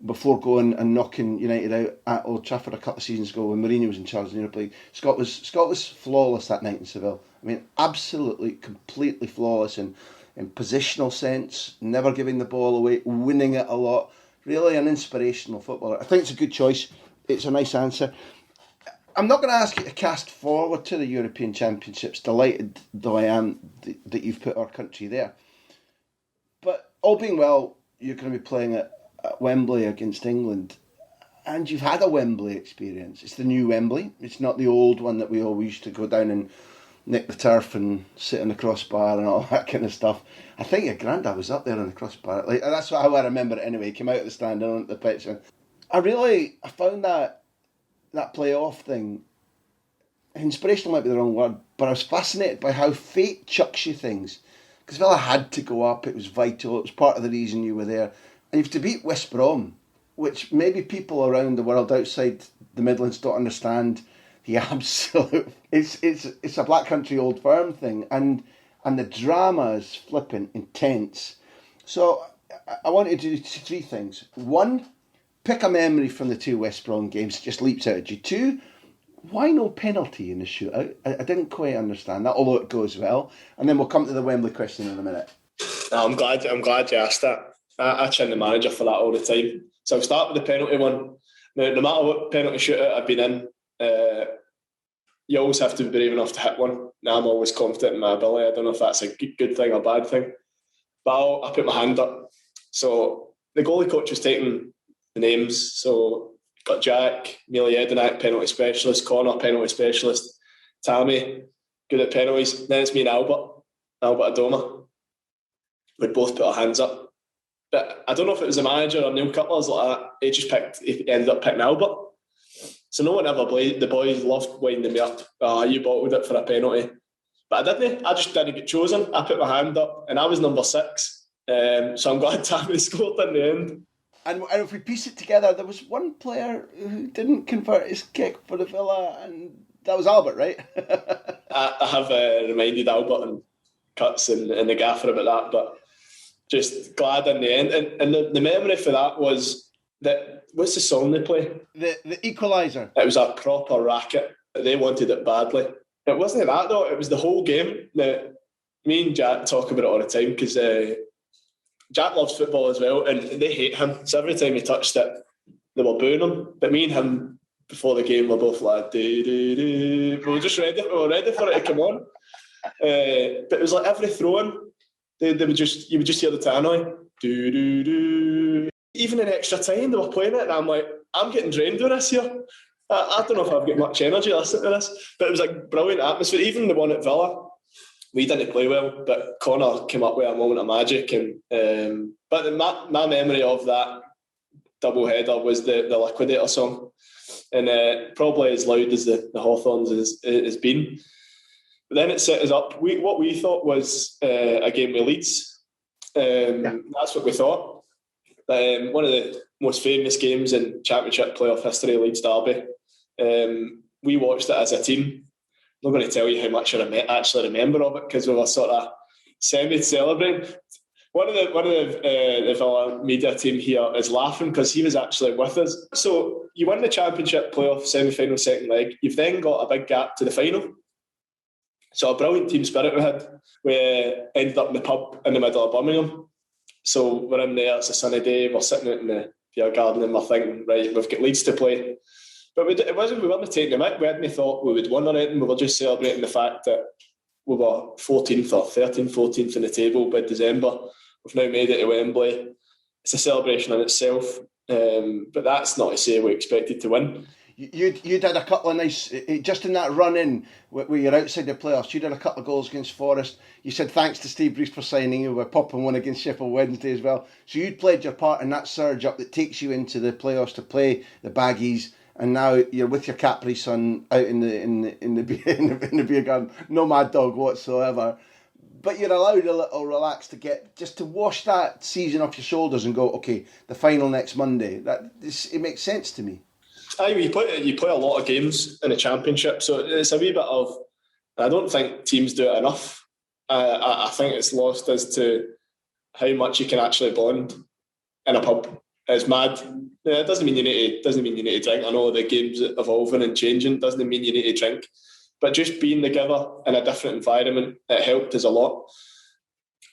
before going and knocking United out at Old Trafford a couple of seasons ago when Mourinho was in charge of the Europa League. Scott was flawless that night in Seville. I mean, absolutely, completely flawless in positional sense, never giving the ball away, winning it a lot. Really an inspirational footballer. I think it's a good choice. It's a nice answer. I'm not going to ask you to cast forward to the European Championships, delighted though I am that you've put our country there. But all being well, you're going to be playing at Wembley against England, and you've had a Wembley experience. It's the new Wembley. It's not the old one that we always used to go down and nick the turf and sit on the crossbar and all that kind of stuff. I think your granddad was up there on the crossbar. Like, that's how I remember it anyway. He came out of the stand and onto the pitch. And I found that playoff thing, inspirational might be the wrong word, but I was fascinated by how fate chucks you things. Because Villa had to go up. It was vital. It was part of the reason you were there. And you have to beat West Brom, which maybe people around the world outside the Midlands don't understand the absolute... It's a Black Country Old Firm thing, and the drama is flipping intense. So I want you to do three things. One, pick a memory from the two West Brom games that just leaps out at you. Two, why no penalty in the shootout? I didn't quite understand that, although it goes well. And then we'll come to the Wembley question in a minute. No, I'm glad you asked that. I chin the manager for that all the time. So I'll start with the penalty one. Now, no matter what penalty shootout I've been in, you always have to be brave enough to hit one. Now I'm always confident in my ability. I don't know if that's a good thing or bad thing. But I put my hand up. So the goalie coach was taking the names. So got Jack, Mealy Edinak, penalty specialist, Connor, penalty specialist, Tammy, good at penalties. Then it's me and Albert Adoma. We'd both put our hands up. But I don't know if it was the manager or Neil Cutler's like that. He ended up picking Albert. So no one ever played. The boys loved winding me up. You bottled it for a penalty. But I didn't. I just didn't get chosen. I put my hand up and I was number 6. So I'm glad Tammy scored in the end. And if we piece it together, there was one player who didn't convert his kick for the Villa, and that was Albert, right? I have reminded Albert and Cuts and the gaffer about that, but just glad in the end. And the memory for that was What's the song they play? The Equaliser. It was a proper racket. They wanted it badly. It wasn't that though. It was the whole game. Now, me and Jack talk about it all the time because Jack loves football as well, and they hate him. So every time he touched it, they were booing him. But me and him before the game were both like, we were just ready. We were ready for it to come on. But it was like every throw-in, you would just hear the tannoy. Even in extra time, they were playing it, and I'm like, I'm getting drained with this here. I don't know if I've got much energy listening to this, but it was like brilliant atmosphere. Even the one at Villa, we didn't play well, but Connor came up with a moment of magic. And but my memory of that double header was the Liquidator song, and probably as loud as the Hawthorns has been. But then it set us up. What we thought was a game with Leeds. That's what we thought. One of the most famous games in Championship playoff history, Leeds Derby. We watched it as a team. I'm not going to tell you how much I actually remember of it because we were sort of semi-celebrating. One of the Villa media team here is laughing because he was actually with us. So you win the Championship playoff semi-final second leg. You've then got a big gap to the final. So a brilliant team spirit we had. We ended up in the pub in the middle of Birmingham. So we're in there, it's a sunny day, we're sitting out in the beer garden and we're thinking, right, we've got Leeds to play. But we weren't taking them out. We hadn't thought we would win or anything. We were just celebrating the fact that we were 14th or 13th, 14th in the table by December. We've now made it to Wembley. It's a celebration in itself. But that's not to say we expected to win. You did a couple of nice, just in that run-in where you're outside the playoffs, you did a couple of goals against Forest. You said thanks to Steve Bruce for signing you. We're popping one against Sheffield Wednesday as well. So you'd played your part in that surge up that takes you into the playoffs to play the Baggies, and now you're with your Capri Sun out in the beer garden. No mad dog whatsoever. But you're allowed a little relax to get just to wash that season off your shoulders and go, okay, the final next Monday. It makes sense to me. You play a lot of games in the Championship, so it's a wee bit of. I don't think teams do it enough. I think it's lost as to how much you can actually bond in a pub. It's mad. It doesn't mean you need to drink. I know the game's evolving and changing. Doesn't mean you need to drink, but just being together in a different environment, it helped us a lot.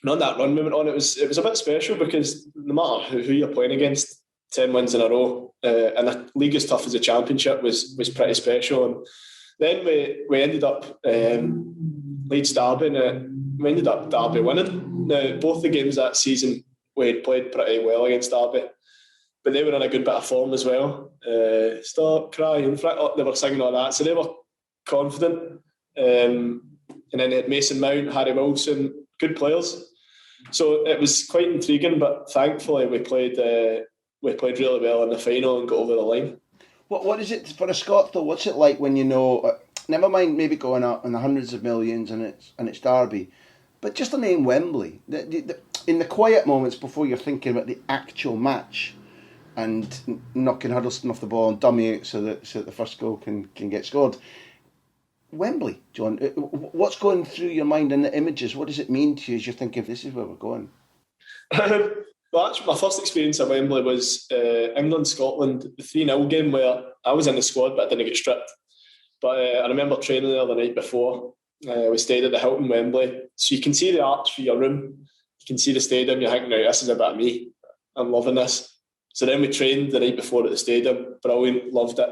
And on that run we went on, it was a bit special because no matter who you're playing against, 10 wins in a row, and a league as tough as the Championship was pretty special. And then we ended up Leeds Derby, and we ended up Derby winning. Now, both the games that season we had played pretty well against Derby, but they were in a good bit of form as well. Stop crying, they were singing all that, so they were confident. And then they had Mason Mount, Harry Wilson, good players. So it was quite intriguing, but thankfully we played really well in the final and got over the line. What is it for a Scot though? What's it like when you know? Never mind, maybe going up in the hundreds of millions and it's Derby, but just the name Wembley. In the quiet moments before you're thinking about the actual match, and knocking Huddleston off the ball and dummy it so that the first goal can get scored. Wembley, John. What's going through your mind in the images? What does it mean to you as you're thinking, this is where we're going? Well, actually, my first experience at Wembley was England-Scotland, the 3-0 game where I was in the squad but I didn't get stripped. But I remember training there the night before. We stayed at the Hilton Wembley. So you can see the arch for your room. You can see the stadium. You're thinking, no, this is about me. I'm loving this. So then we trained the night before at the stadium. Brilliant, loved it.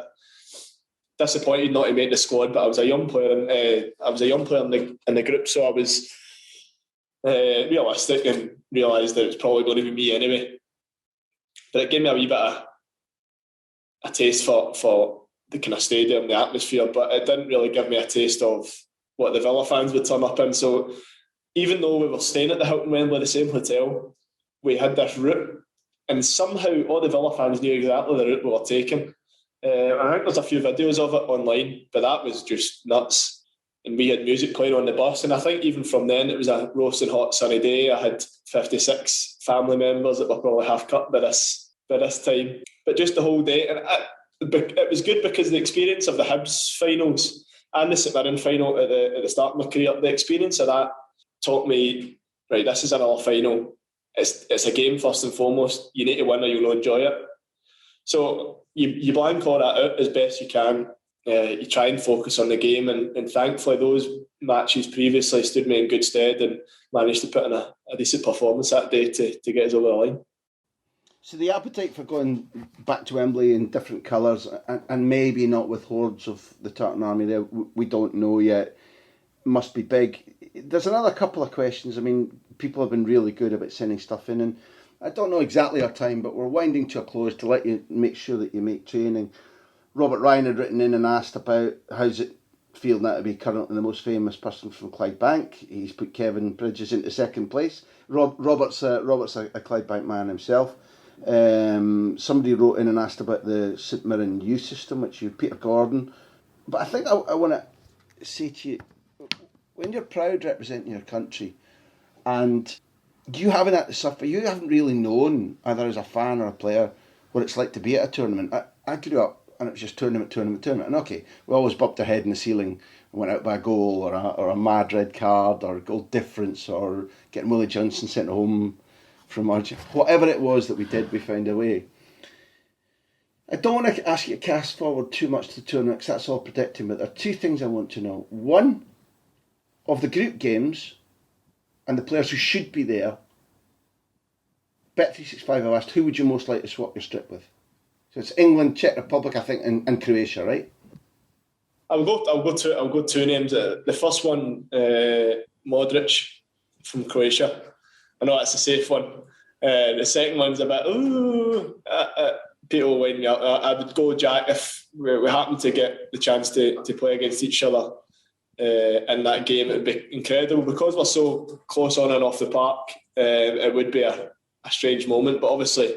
Disappointed not to make the squad, but I was a young player in the group, so I was realistic and realised that it was probably going to be me anyway. But it gave me a wee bit of a taste for the kind of stadium, the atmosphere, but it didn't really give me a taste of what the Villa fans would turn up in. So even though we were staying at the Hilton Wembley, the same hotel, we had this route, and somehow all the Villa fans knew exactly the route we were taking. I think there's a few videos of it online, but that was just nuts. And we had music playing on the bus, and I think even from then it was a roasting hot sunny day. I had 56 family members that were probably half cut by this time. But just the whole day, and it was good because the experience of the Hibs finals and the St Mirren final at the start of my career, the experience of that taught me, right, this is another final. It's a game first and foremost. You need to win or you'll not enjoy it. So you blank all that out as best you can. You try and focus on the game, and thankfully those matches previously stood me in good stead and managed to put in a decent performance that day to get us over the line. So the appetite for going back to Wembley in different colours, and maybe not with hordes of the Tartan Army there, we don't know yet, must be big. There's another couple of questions. I mean, people have been really good about sending stuff in, and I don't know exactly our time, but we're winding to a close to let you make sure that you make training. Robert Ryan had written in and asked about how's it feel now to be currently the most famous person from Clydebank. He's put Kevin Bridges into second place. Robert's a Clydebank man himself. Somebody wrote in and asked about the St Mirren youth system, which you, Peter Gordon. But I think I want to say to you, when you're proud representing your country, and you haven't had to suffer, you haven't really known, either as a fan or a player, what it's like to be at a tournament. I grew up and it was just tournament. And okay, we always bumped our head in the ceiling and went out by a goal or a mad red card or goal difference or getting Willie Johnson sent home from Argentina. Whatever it was that we did, we found a way. I don't want to ask you to cast forward too much to the tournament because that's all predicting, but there are two things I want to know. One, of the group games and the players who should be there, Bet365 have asked, who would you most like to swap your strip with? So it's England, Czech Republic, I think, and Croatia, right? I'll go two names. The first one, Modric from Croatia. I know that's a safe one. The second one's a bit, people wind me up. I would go Jack if we happen to get the chance to play against each other in that game. It would be incredible because we're so close on and off the park. It would be a strange moment, but obviously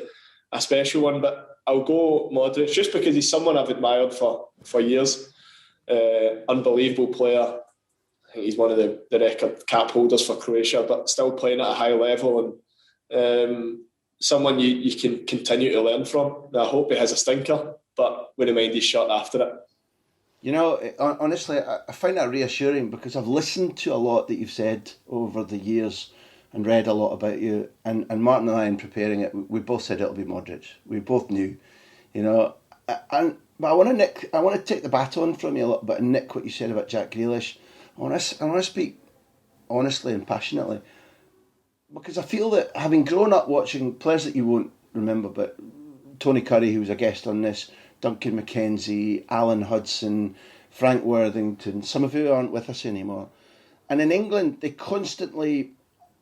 a special one. But I'll go Modric just because he's someone I've admired for years. Unbelievable player. I think he's one of the record cap holders for Croatia, but still playing at a high level, and someone you can continue to learn from. I hope he has a stinker, but wouldn't mind his shot after it. You know, honestly, I find that reassuring because I've listened to a lot that you've said over the years and read a lot about you. And Martin and I, in preparing it, we both said it'll be Modric. We both knew, you know. But I want to take the baton from you a little bit and nick what you said about Jack Grealish. I want to speak honestly and passionately because I feel that having grown up watching players that you won't remember, but Tony Curry, who was a guest on this, Duncan McKenzie, Alan Hudson, Frank Worthington, some of who aren't with us anymore. And in England, they constantly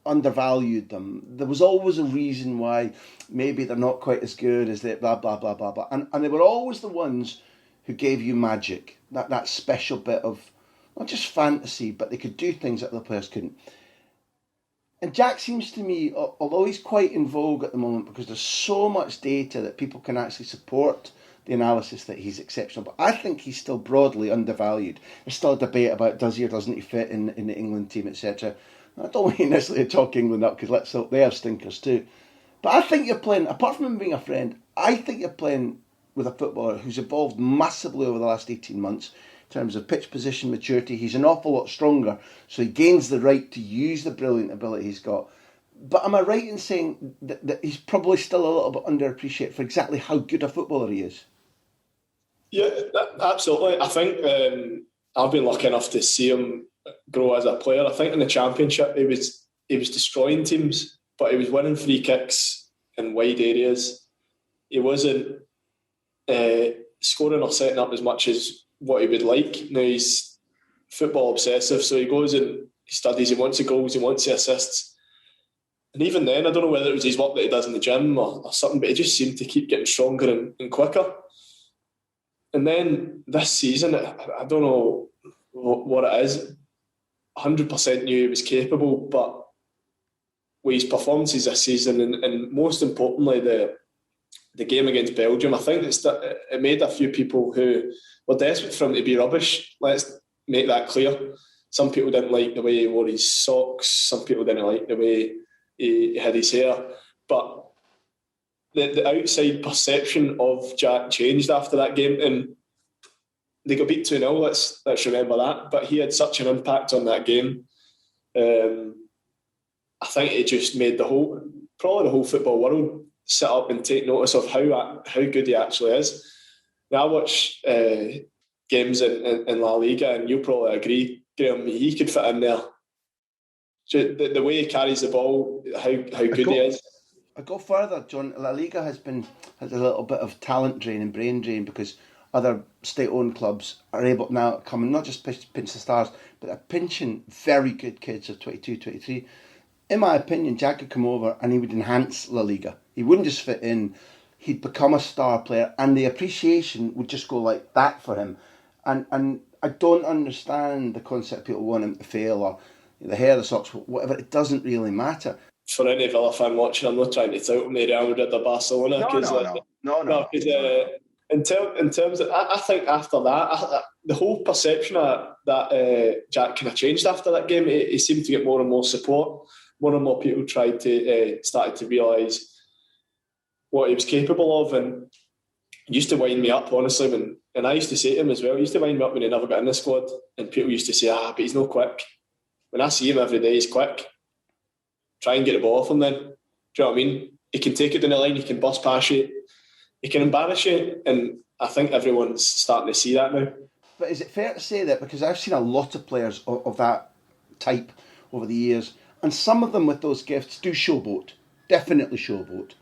undervalued them. There was always a reason why maybe they're not quite as good as they blah, blah, blah, blah, blah. And they were always the ones who gave you magic, that special bit of, not just fantasy, but they could do things that other players couldn't. And Jack seems to me, although he's quite in vogue at the moment because there's so much data that people can actually support the analysis that he's exceptional, but I think he's still broadly undervalued. There's still a debate about does he or doesn't he fit in the England team, etc. I don't want you necessarily to talk England up because let's hope they have stinkers too. But I think you're playing, apart from him being a friend, I think you're playing with a footballer who's evolved massively over the last 18 months in terms of pitch position, maturity. He's an awful lot stronger, so he gains the right to use the brilliant ability he's got. But am I right in saying that he's probably still a little bit underappreciated for exactly how good a footballer he is? Yeah, absolutely. I think I've been lucky enough to see him grow as a player. I think in the Championship he was destroying teams, but he was winning free kicks in wide areas. He wasn't scoring or setting up as much as what he would like. Now he's football obsessive, so he goes and he studies, he wants the goals, he wants the assists. And even then, I don't know whether it was his work that he does in the gym or something, but he just seemed to keep getting stronger and quicker. And then this season, I don't know what it is. 100% knew he was capable, but with his performances this season and most importantly the game against Belgium, I think it made a few people who were desperate for him to be rubbish. Let's make that clear. Some people didn't like the way he wore his socks. Some people didn't like the way he had his hair. But the outside perception of Jack changed after that game, and they got beat 2-0, let's remember that. But he had such an impact on that game. I think it just made probably the whole football world sit up and take notice of how good he actually is. Now, I watch games in La Liga, and you'll probably agree, Graham, he could fit in there. The way he carries the ball, how good he is. I go further, John. La Liga has a little bit of talent drain and brain drain because other state-owned clubs are able now to come and not just pinch the stars, but they're pinching very good kids of 22, 23. In my opinion, Jack could come over and he would enhance La Liga. He wouldn't just fit in. He'd become a star player, and the appreciation would just go like that for him. And I don't understand the concept people want him to fail or the hair, the socks, whatever. It doesn't really matter. For any Villa fan watching, I'm not trying to tout him the Real Madrid or Barcelona. No. In terms of, I think after that, the whole perception that Jack kind of changed after that game. He seemed to get more and more support. More and more people started to realise what he was capable of, and he used to wind me up, honestly. And I used to say to him as well, he used to wind me up when he never got in the squad, and people used to say, but he's not quick. When I see him every day, he's quick. Try and get the ball off him then. Do you know what I mean? He can take it down the line, he can bust past you, he can embarrass you, and I think everyone's starting to see that now. But is it fair to say that, because I've seen a lot of players of that type over the years, and some of them with those gifts do showboat, definitely showboat.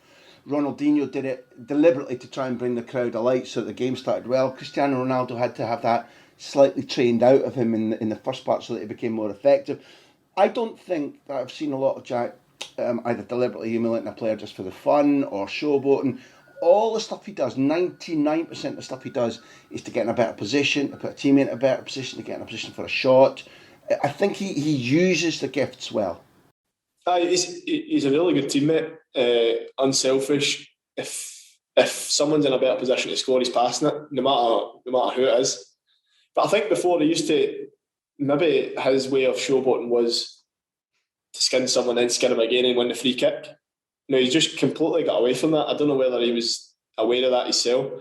Ronaldinho did it deliberately to try and bring the crowd alight so that the game started well. Cristiano Ronaldo had to have that slightly trained out of him in the first part so that he became more effective. I don't think that I've seen a lot of Jack either deliberately humiliating a player just for the fun or showboating. All the stuff he does, 99% of the stuff he does, is to get in a better position, to put a teammate in a better position, to get in a position for a shot. I think he uses the gifts well. He's a really good teammate, unselfish. If someone's in a better position to score, he's passing it, no matter who it is. But I think before they used to, maybe his way of showboating was to skin someone, then skin him again and win the free kick. Now he's just completely got away from that. I don't know whether he was aware of that himself.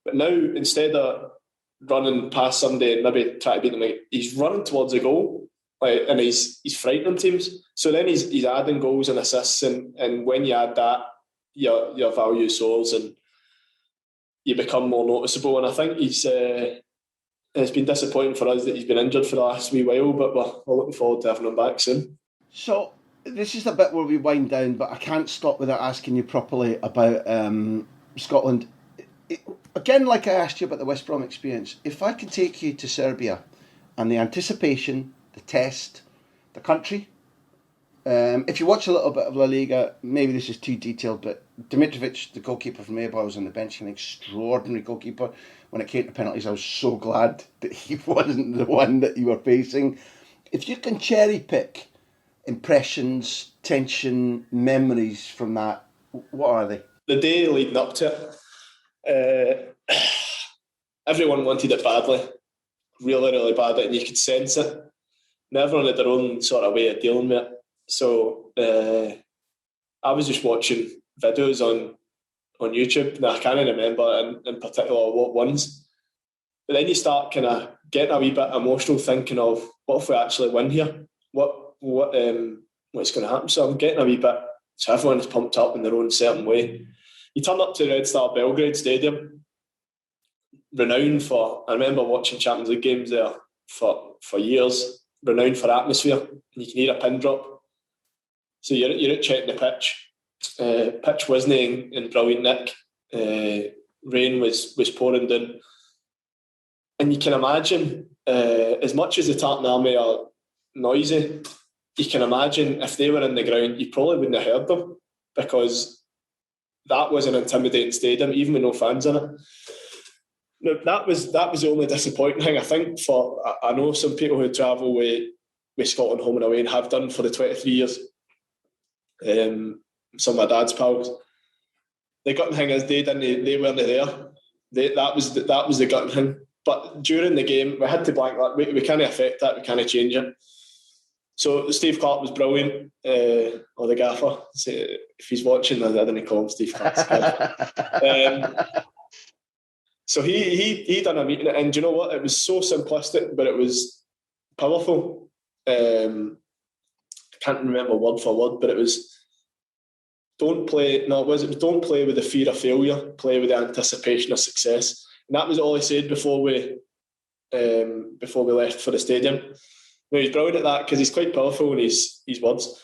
But now, instead of running past somebody and maybe try to beat them, he's running towards a goal, and he's frightening teams. So then he's adding goals and assists, and when you add that, your value soars and you become more noticeable. And I think it's been disappointing for us that he's been injured for the last wee while, but we're looking forward to having him back soon. So this is the bit where we wind down, but I can't stop without asking you properly about Scotland. Again, like I asked you about the West Brom experience, if I could take you to Serbia and the anticipation, the test, the country. If you watch a little bit of La Liga, maybe this is too detailed, but Dimitrovic, the goalkeeper from Eibar, was on the bench, an extraordinary goalkeeper. When it came to penalties, I was so glad that he wasn't the one that you were facing. If you can cherry pick impressions, tension, memories from that, what are they? The day leading up to it, everyone wanted it badly, really, really badly, and you could sense it. And everyone had their own sort of way of dealing with it. So I was just watching videos on YouTube. Now I can't remember in particular what ones, but then you start kind of getting a wee bit emotional, thinking of what if we actually win here? What's going to happen? So I'm getting a wee bit. So everyone's pumped up in their own certain way. You turn up to Red Star Belgrade Stadium, renowned for. I remember watching Champions League games there for years. Renowned for atmosphere, and you can hear a pin drop. So you're out checking the pitch. Pitch wasn't in brilliant nick. Rain was pouring down, and you can imagine, as much as the Tartan Army are noisy, you can imagine if they were in the ground, you probably wouldn't have heard them, because that was an intimidating stadium, even with no fans in it. Now, that was the only disappointing thing, I think. I know some people who travel with Scotland home and away and have done for the 23 years. Some of my dad's pals. The gutting thing is they weren't there. That was the gutting thing. But during the game, we had to blank that. We can't affect that. We can't change it. So Steve Clark was brilliant, or the gaffer. So if he's watching, I didn't call him Steve Clark. So he done a meeting, and do you know what? It was so simplistic, but it was powerful. I can't remember word for word, but it was don't play with the fear of failure, play with the anticipation of success. And that was all he said before we left for the stadium. Now, he's brilliant at that because he's quite powerful in his words.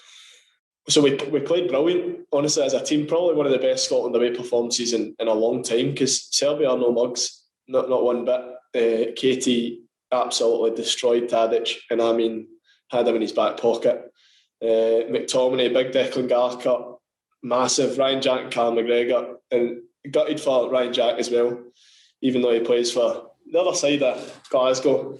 So we played brilliant, honestly, as a team. Probably one of the best Scotland away performances in a long time, because Serbia are no mugs, not one bit. Katie absolutely destroyed Tadic, and I mean, had him in his back pocket. McTominay, big Declan Gallagher, massive. Ryan Jack and Callum McGregor, and gutted for Ryan Jack as well, even though he plays for the other side of Glasgow.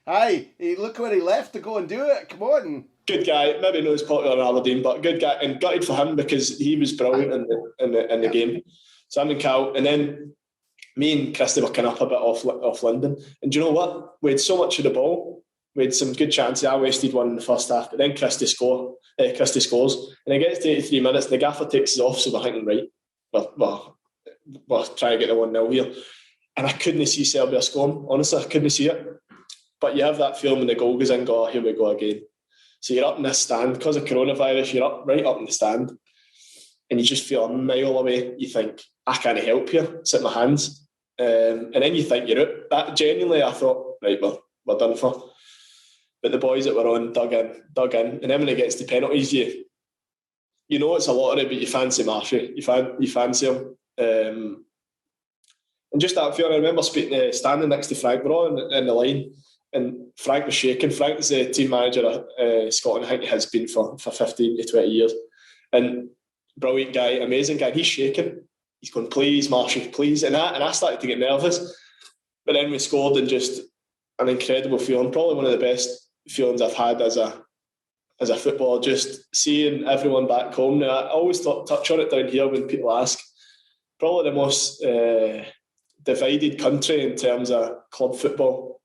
Aye, look where he left to go and do it. Come on. Good guy, maybe not as popular in Aberdeen, but good guy, and gutted for him because he was brilliant in the game. So I'm in Cal, and then me and Christy were kind of up a bit off London. And do you know what? We had so much of the ball. We had some good chances. I wasted one in the first half, but then Christy scores, and it gets to 83 minutes, and the gaffer takes us off, so we're thinking, right, we're trying to get the 1-0 here. And I couldn't see Serbia scoring. Honestly, I couldn't see it. But you have that feeling when the goal goes in, go, oh, here we go again. So you're up in this stand. Because of coronavirus, you're right up in the stand. And you just feel a mile away. You think, I can't help here. Sit in my hands. And then you think you're out. That genuinely, I thought, right, we're done for. But the boys that were on dug in. And then when it gets to penalties, you know it's a lottery, but you fancy Marshy. You fancy him. And just that feeling, I remember standing next to Frank. We're all in the line. And Frank was shaking. Frank is the team manager of Scotland. I think he has been for 15 to 20 years. And brilliant guy, amazing guy. He's shaking. He's going, please, Marshy, please. And I started to get nervous. But then we scored, and just an incredible feeling. Probably one of the best feelings I've had as a footballer, just seeing everyone back home. Now, I always touch on it down here when people ask. Probably the most divided country in terms of club football.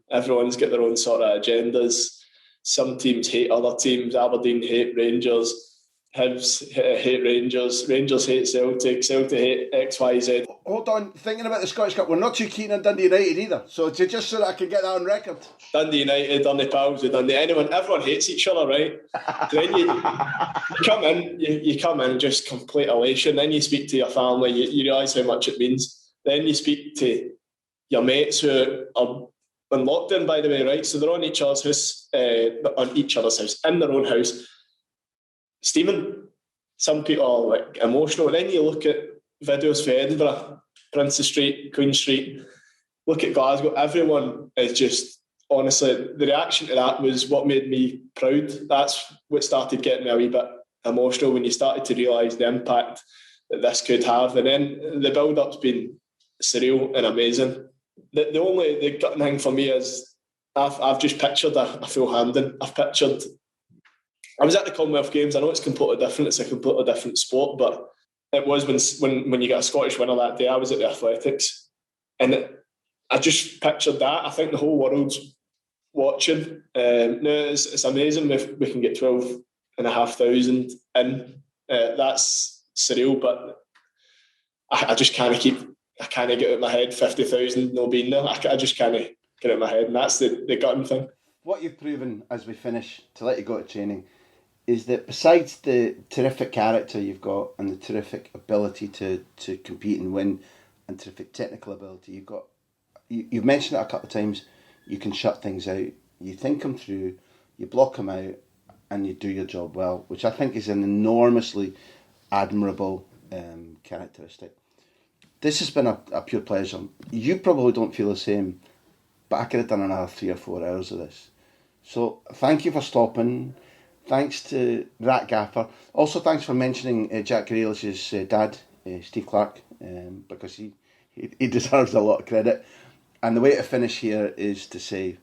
Everyone's got their own sort of agendas. Some teams hate other teams. Aberdeen hate Rangers. Hibs hate Rangers. Rangers hate Celtic. Celtic hate XYZ. Hold on, thinking about the Scottish Cup, we're not too keen on Dundee United either. So just so that I can get that on record. Dundee United, Dundee pals with Dundee. Everyone hates each other, right? Then you come in, you come in just complete elation. Then you speak to your family, you realise how much it means. Then you speak to your mates who are on lockdown, by the way, right? So they're on each other's house, in their own house, steaming. Some people are like emotional. And then you look at videos for Edinburgh, Princes Street, Queen Street, look at Glasgow. Everyone is just, honestly, the reaction to that was what made me proud. That's what started getting me a wee bit emotional, when you started to realise the impact that this could have. And then the build-up's been surreal and amazing. The gutting thing for me is I've just pictured a full handing. I was at the Commonwealth Games. I know it's completely different. It's a completely different sport, but it was when you get a Scottish winner that day. I was at the Athletics, and I just pictured that. I think the whole world's watching. It's amazing if we can get 12,500 in. That's surreal, but I just can't get out of my head 50,000 no being there. I just can't get out of my head, and that's the gutting thing. What you've proven as we finish, to let you go to training, is that besides the terrific character you've got and the terrific ability to compete and win and terrific technical ability, you've mentioned it a couple of times, you can shut things out, you think them through, you block them out, and you do your job well, which I think is an enormously admirable characteristic. This has been a pure pleasure. You probably don't feel the same, but I could have done another 3 or 4 hours of this. So thank you for stopping. Thanks to Rat Gaffer. Also, thanks for mentioning Jack Grealish's dad, Steve Clark, because he deserves a lot of credit. And the way to finish here is to say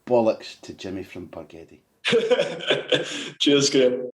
bollocks to Jimmy from Bargedi. Cheers, Graham.